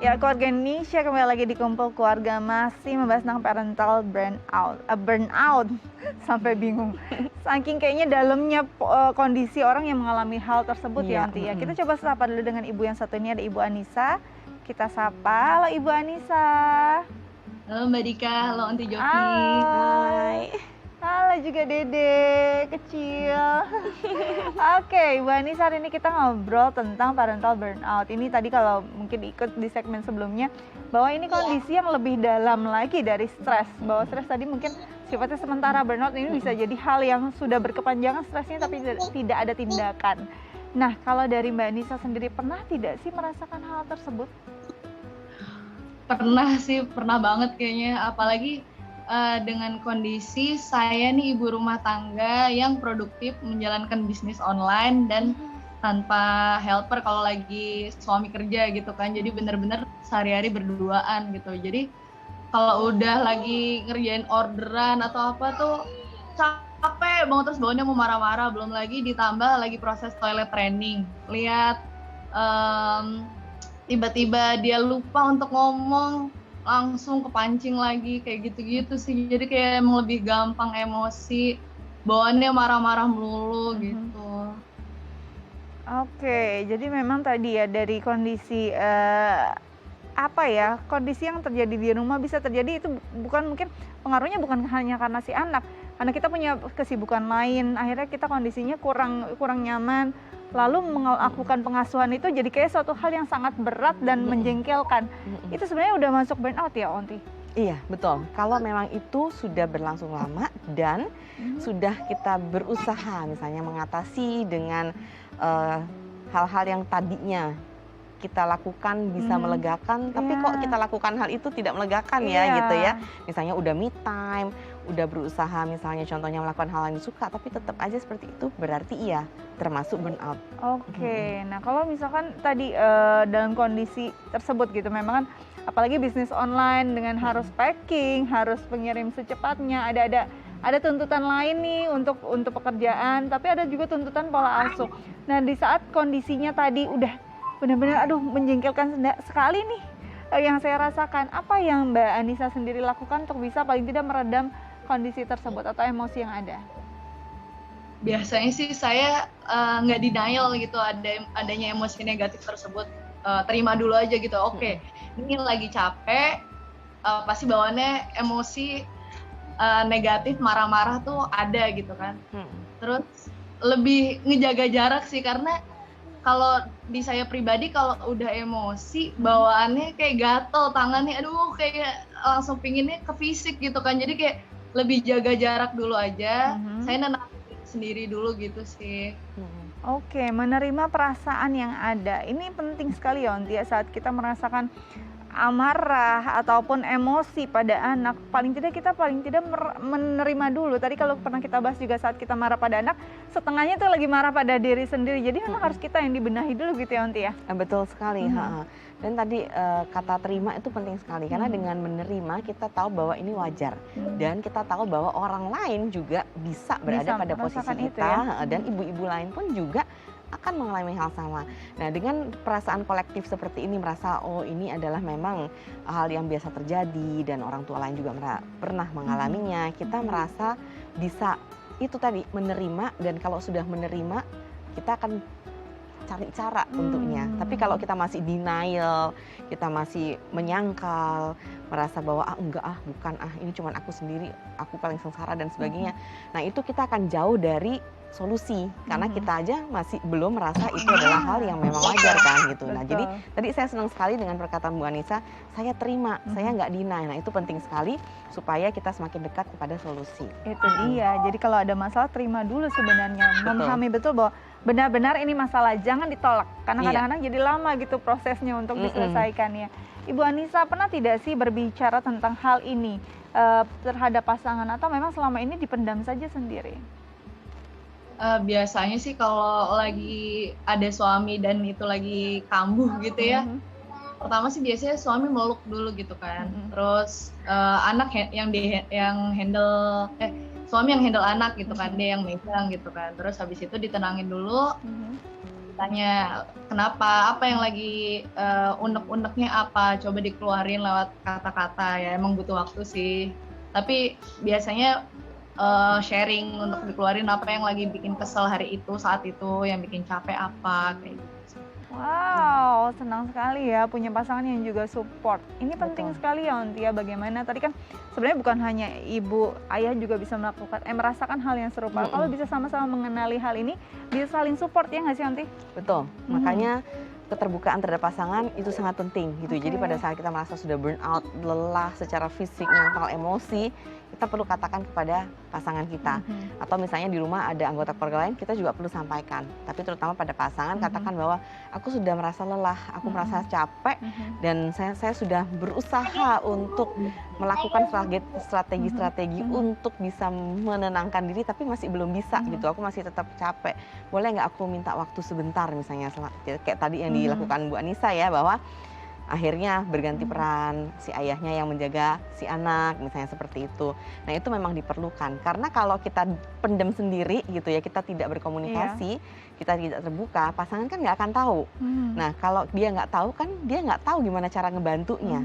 Ya, keluarga Indonesia kembali lagi di Kumpul Keluarga masih membahas tentang parental burnout sampai bingung. Saking kayaknya dalamnya kondisi orang yang mengalami hal tersebut ya, Iya, Onti ya. Kita coba sapa dulu dengan ibu yang satu ini, ada Ibu Anissa. Kita sapa, halo Ibu Anissa. Halo Mbak Dika, halo Aunty Jovi. Hai. Halo juga Dede kecil. Oke, Ibu Anissa, hari ini kita ngobrol tentang parental burnout. Ini tadi kalau mungkin ikut di segmen sebelumnya, bahwa ini kondisi yang lebih dalam lagi dari stres. Bahwa stres tadi mungkin sifatnya sementara, burnout ini bisa jadi hal yang sudah berkepanjangan stresnya tapi tidak ada tindakan. Nah, kalau dari Mbak Anissa sendiri, pernah tidak sih merasakan hal tersebut? Pernah sih, pernah banget kayaknya. Apalagi dengan kondisi saya nih ibu rumah tangga yang produktif menjalankan bisnis online dan tanpa helper kalau lagi suami kerja gitu kan. Jadi bener-bener sehari-hari berduaan gitu. Jadi kalau udah lagi ngerjain orderan atau apa tuh capek banget, terus bawaannya mau marah-marah. Belum lagi ditambah lagi proses toilet training. Lihat tiba-tiba dia lupa untuk ngomong, langsung kepancing lagi, kayak gitu-gitu sih. Jadi kayak emang lebih gampang emosi, bawaannya marah-marah melulu gitu. Oke, jadi memang tadi ya dari kondisi kondisi yang terjadi di rumah bisa terjadi itu bukan mungkin pengaruhnya bukan hanya karena si anak, karena kita punya kesibukan lain, akhirnya kita kondisinya kurang nyaman, lalu melakukan pengasuhan itu jadi kayak suatu hal yang sangat berat dan menjengkelkan. Itu sebenarnya udah masuk burnout ya, Onti? Iya, betul. Kalau memang itu sudah berlangsung lama dan sudah kita berusaha misalnya mengatasi dengan hal-hal yang tadinya kita lakukan bisa melegakan, tapi kok kita lakukan hal itu tidak melegakan ya gitu ya. Misalnya udah me time, udah berusaha misalnya contohnya melakukan hal yang disuka, tapi tetap aja seperti itu, berarti iya termasuk burnout. Oke, nah kalau misalkan tadi dalam kondisi tersebut gitu, memang kan apalagi bisnis online dengan harus packing, harus pengirim secepatnya, ada tuntutan lain nih untuk pekerjaan, tapi ada juga tuntutan pola asuh. Nah di saat kondisinya tadi udah benar-benar menjengkelkan sekali nih yang saya rasakan, apa yang Mbak Anissa sendiri lakukan untuk bisa paling tidak meredam kondisi tersebut atau emosi yang ada? Biasanya sih saya nggak denial gitu adanya emosi negatif tersebut, terima dulu aja gitu. Oke, ini lagi capek, pasti bawaannya emosi negatif, marah-marah tuh ada gitu kan. Terus lebih ngejaga jarak sih, karena kalau di saya pribadi kalau udah emosi bawaannya kayak gatel tangannya, aduh kayak langsung pinginnya ke fisik gitu kan. Jadi kayak lebih jaga jarak dulu aja, saya nenangin sendiri dulu gitu sih. Oke, menerima perasaan yang ada. Ini penting sekali ya, Onti, saat kita merasakan amarah ataupun emosi pada anak, paling tidak menerima dulu. Tadi kalau pernah kita bahas juga saat kita marah pada anak, setengahnya tuh lagi marah pada diri sendiri. Jadi memang harus kita yang dibenahi dulu gitu ya, Onti ya. Betul sekali. Dan tadi kata terima itu penting sekali, karena dengan menerima kita tahu bahwa ini wajar dan kita tahu bahwa orang lain juga bisa berada pada posisi kita dan ibu-ibu lain pun juga akan mengalami hal sama. Nah, dengan perasaan kolektif seperti ini, merasa oh ini adalah memang hal yang biasa terjadi dan orang tua lain juga pernah mengalaminya, kita merasa bisa itu tadi menerima, dan kalau sudah menerima kita akan cari cara untuknya. Tapi kalau kita masih denial, kita masih menyangkal, merasa bahwa bukan ini cuma aku sendiri, aku paling sengsara dan sebagainya. Nah, itu kita akan jauh dari solusi, karena kita aja masih belum merasa itu adalah hal yang memang wajar kan gitu. Nah, jadi tadi saya senang sekali dengan perkataan Bu Anissa, saya terima, saya nggak deny. Nah, itu penting sekali supaya kita semakin dekat kepada solusi. Itu dia, jadi kalau ada masalah terima dulu sebenarnya, memahami betul bahwa benar-benar ini masalah, jangan ditolak, karena kadang-kadang jadi lama gitu prosesnya untuk diselesaikannya. Ibu Anissa, pernah tidak sih berbicara tentang hal ini terhadap pasangan, atau memang selama ini dipendam saja sendiri? Biasanya sih kalau lagi ada suami dan itu lagi kambuh gitu ya, pertama sih biasanya suami meluk dulu gitu kan. Terus anak suami yang handle anak gitu kan, dia yang megang gitu kan. Terus habis itu ditenangin dulu, ditanya kenapa, apa yang lagi unek-uneknya apa, coba dikeluarin lewat kata-kata ya. Emang butuh waktu sih. Tapi biasanya sharing untuk dikeluarin apa yang lagi bikin kesel hari itu, saat itu, yang bikin capek apa kayak gitu. Wow, senang sekali ya punya pasangan yang juga support. Ini penting sekali ya Ontia, bagaimana tadi kan sebenarnya bukan hanya ibu, ayah juga bisa merasakan hal yang serupa. Kalau bisa sama-sama mengenali hal ini, bisa saling support ya nggak sih Onti? Betul, makanya keterbukaan terhadap pasangan itu sangat penting gitu. Jadi pada saat kita merasa sudah burn out, lelah secara fisik, mental, emosi, kita perlu katakan kepada pasangan kita. Atau misalnya di rumah ada anggota keluarga lain, kita juga perlu sampaikan. Tapi terutama pada pasangan, katakan bahwa aku sudah merasa lelah, aku merasa capek, dan saya sudah berusaha untuk melakukan strategi-strategi untuk bisa menenangkan diri, tapi masih belum bisa gitu. Aku masih tetap capek. Boleh nggak aku minta waktu sebentar misalnya, kayak tadi yang dilakukan Bu Anissa ya, bahwa akhirnya berganti peran, si ayahnya yang menjaga si anak, misalnya seperti itu. Nah itu memang diperlukan, karena kalau kita pendem sendiri gitu ya, kita tidak berkomunikasi, kita tidak terbuka, pasangan kan nggak akan tahu. Nah kalau dia nggak tahu kan, dia nggak tahu gimana cara ngebantunya.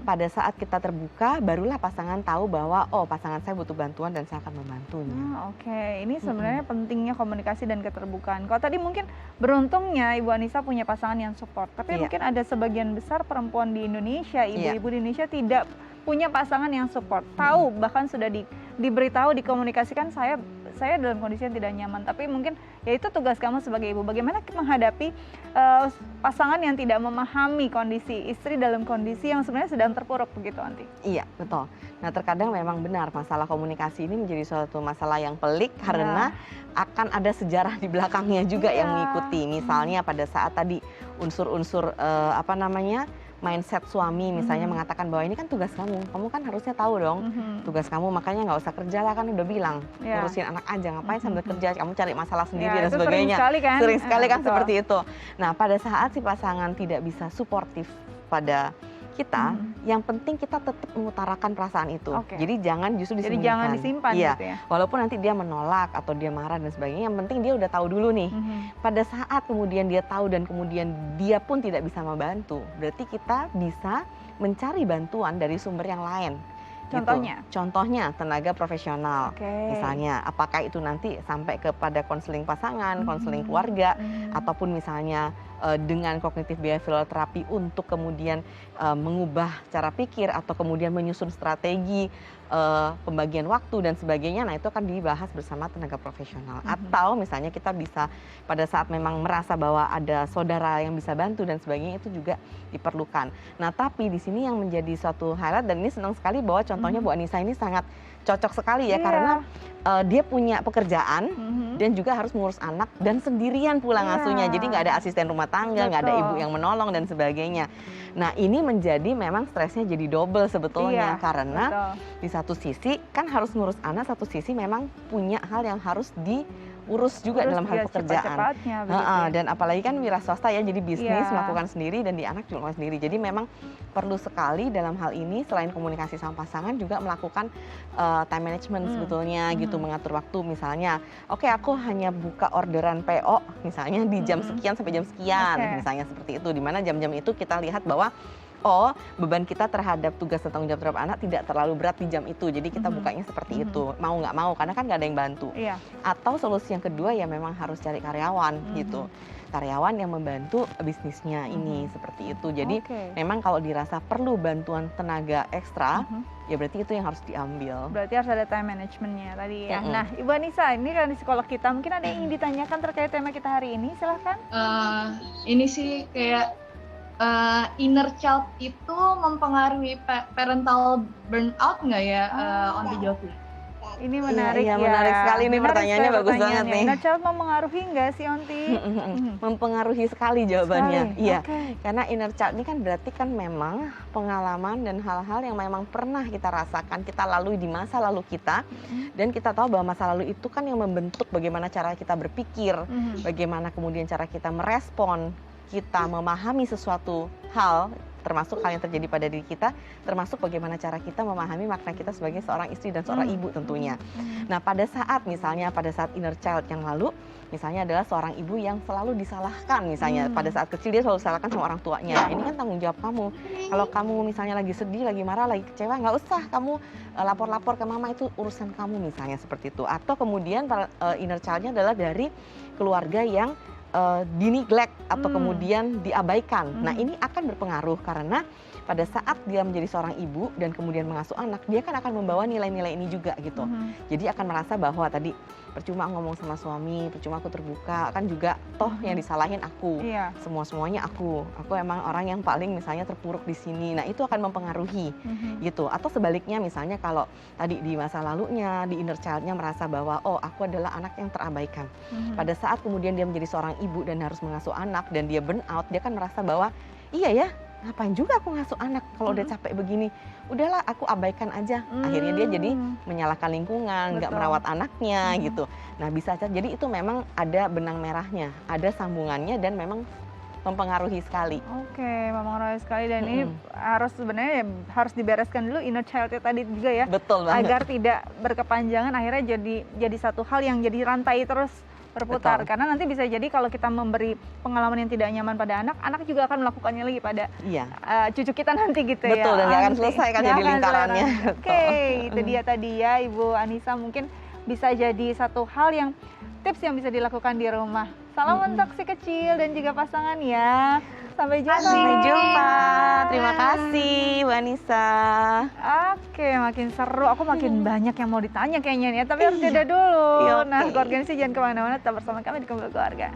Pada saat kita terbuka, barulah pasangan tahu bahwa oh pasangan saya butuh bantuan dan saya akan membantunya. Oke, ini sebenarnya pentingnya komunikasi dan keterbukaan. Kalau tadi mungkin beruntungnya Ibu Anissa punya pasangan yang support, tapi mungkin ada sebagian besar perempuan di Indonesia, ibu-ibu di Indonesia tidak punya pasangan yang support. Tahu, bahkan sudah diberitahu, dikomunikasikan saya dalam kondisi yang tidak nyaman. Tapi mungkin ya itu tugas kamu sebagai ibu. Bagaimana menghadapi pasangan yang tidak memahami kondisi istri dalam kondisi yang sebenarnya sedang terpuruk begitu, Anti? Iya, betul. Nah terkadang memang benar masalah komunikasi ini menjadi suatu masalah yang pelik karena akan ada sejarah di belakangnya juga yang mengikuti. Misalnya pada saat tadi unsur-unsur mindset suami misalnya mengatakan bahwa ini kan tugas kamu kan harusnya tahu dong tugas kamu, makanya nggak usah kerja lah, kan udah bilang ngurusin anak aja, ngapain sambil kerja, kamu cari masalah sendiri dan sebagainya. Sering sekali kan seperti itu. Nah pada saat si pasangan tidak bisa suportif pada kita, yang penting kita tetap mengutarakan perasaan itu. Jadi jangan justru disembunyikan. Jadi jangan disimpan gitu ya. Walaupun nanti dia menolak atau dia marah dan sebagainya, yang penting dia udah tahu dulu nih. Pada saat kemudian dia tahu dan kemudian dia pun tidak bisa membantu, berarti kita bisa mencari bantuan dari sumber yang lain. Contohnya? Gitu. Contohnya tenaga profesional. Misalnya apakah itu nanti sampai kepada konseling pasangan, konseling keluarga, ataupun misalnya dengan kognitif behavioral therapy untuk kemudian mengubah cara pikir atau kemudian menyusun strategi pembagian waktu dan sebagainya. Nah itu akan dibahas bersama tenaga profesional. Atau misalnya kita bisa pada saat memang merasa bahwa ada saudara yang bisa bantu dan sebagainya, itu juga diperlukan. Nah tapi di sini yang menjadi suatu highlight, dan ini senang sekali bahwa contohnya Bu Anissa ini sangat cocok sekali ya, karena dia punya pekerjaan dan juga harus mengurus anak dan sendirian pula ngasuhnya. Jadi nggak ada asisten rumah tangga, nggak ada ibu yang menolong dan sebagainya. Nah ini menjadi memang stresnya jadi double sebetulnya, karena di satu sisi kan harus ngurus anak, satu sisi memang punya hal yang harus diurus juga dalam hal pekerjaan. Dan apalagi kan wira swasta ya, jadi bisnis melakukan sendiri dan di anak juga melakukan sendiri. Jadi memang perlu sekali dalam hal ini selain komunikasi sama pasangan juga melakukan time management sebetulnya gitu, mengatur waktu. Misalnya oke, aku hanya buka orderan PO misalnya di jam sekian sampai jam sekian, misalnya seperti itu, dimana jam-jam itu kita lihat bahwa oh beban kita terhadap tugas dan tanggung jawab terhadap anak tidak terlalu berat di jam itu, jadi kita bukanya seperti itu, mau nggak mau, karena kan nggak ada yang bantu. Atau solusi yang kedua ya memang harus cari karyawan gitu, karyawan yang membantu bisnisnya ini seperti itu. Jadi memang kalau dirasa perlu bantuan tenaga ekstra, ya berarti itu yang harus diambil. Berarti harus ada time managementnya tadi ya. Nah Ibu Anissa, ini kan psikolog kita, mungkin ada yang ingin ditanyakan terkait tema kita hari ini, silahkan. Ini sih kayak inner child itu mempengaruhi parental burnout nggak ya, Onti Jovi? Ini menarik ya. Menarik sekali nih pertanyaannya, bagus banget nih. Inner child mempengaruhi nggak sih Onti? Mempengaruhi sekali jawabannya. Iya, karena inner child ini kan berarti kan memang pengalaman dan hal-hal yang memang pernah kita rasakan, kita lalui di masa lalu kita, dan kita tahu bahwa masa lalu itu kan yang membentuk bagaimana cara kita berpikir, bagaimana kemudian cara kita merespon, kita memahami sesuatu hal termasuk hal yang terjadi pada diri kita, termasuk bagaimana cara kita memahami makna kita sebagai seorang istri dan seorang ibu tentunya. Nah, pada saat inner child yang lalu, misalnya adalah seorang ibu yang selalu disalahkan, misalnya pada saat kecil dia selalu disalahkan sama orang tuanya. Ini kan tanggung jawab kamu. Kalau kamu misalnya lagi sedih, lagi marah, lagi kecewa, nggak usah kamu lapor-lapor ke mama, itu urusan kamu, misalnya seperti itu. Atau kemudian inner child-nya adalah dari keluarga yang di-neglect atau kemudian diabaikan. Nah, ini akan berpengaruh karena pada saat dia menjadi seorang ibu dan kemudian mengasuh anak, dia kan akan membawa nilai-nilai ini juga gitu. Jadi akan merasa bahwa tadi percuma ngomong sama suami, percuma aku terbuka, kan juga toh yang disalahin aku. Semuanya aku emang orang yang paling misalnya terpuruk di sini. Nah, itu akan mempengaruhi gitu. Atau sebaliknya misalnya kalau tadi di masa lalunya, di inner child-nya merasa bahwa oh, aku adalah anak yang terabaikan. Pada saat kemudian dia menjadi seorang ibu dan harus mengasuh anak dan dia burn out, dia kan merasa bahwa iya ya, ngapain juga aku ngasuh anak kalau udah capek begini, udahlah aku abaikan aja. Akhirnya dia jadi menyalahkan lingkungan, nggak merawat anaknya gitu. Nah, bisa saja jadi itu memang ada benang merahnya, ada sambungannya dan memang mempengaruhi sekali. Oke, mempengaruhi sekali dan ini harus sebenarnya harus dibereskan dulu inner child tadi juga ya. Betul banget. Agar tidak berkepanjangan, akhirnya jadi satu hal yang jadi rantai terus berputar. Betul. Karena nanti bisa jadi kalau kita memberi pengalaman yang tidak nyaman pada anak, anak juga akan melakukannya lagi pada cucu kita nanti gitu. Betul, ya. dan nggak akan selesai kan jadi lingkarannya. Oke, itu dia tadi ya Ibu Anissa, mungkin bisa jadi satu hal yang tips yang bisa dilakukan di rumah. Salam untuk si kecil dan juga pasangan ya. Sampai jumpa. Sampai jumpa. Terima kasih Bu Anissa. Oke, makin seru. Aku makin banyak yang mau ditanya kayaknya nih ya. Tapi harus jeda dulu. Iya, Nah, oke. keluarga ini jangan kemana-mana. Tetap bersama kami di Kumpul Keluarga.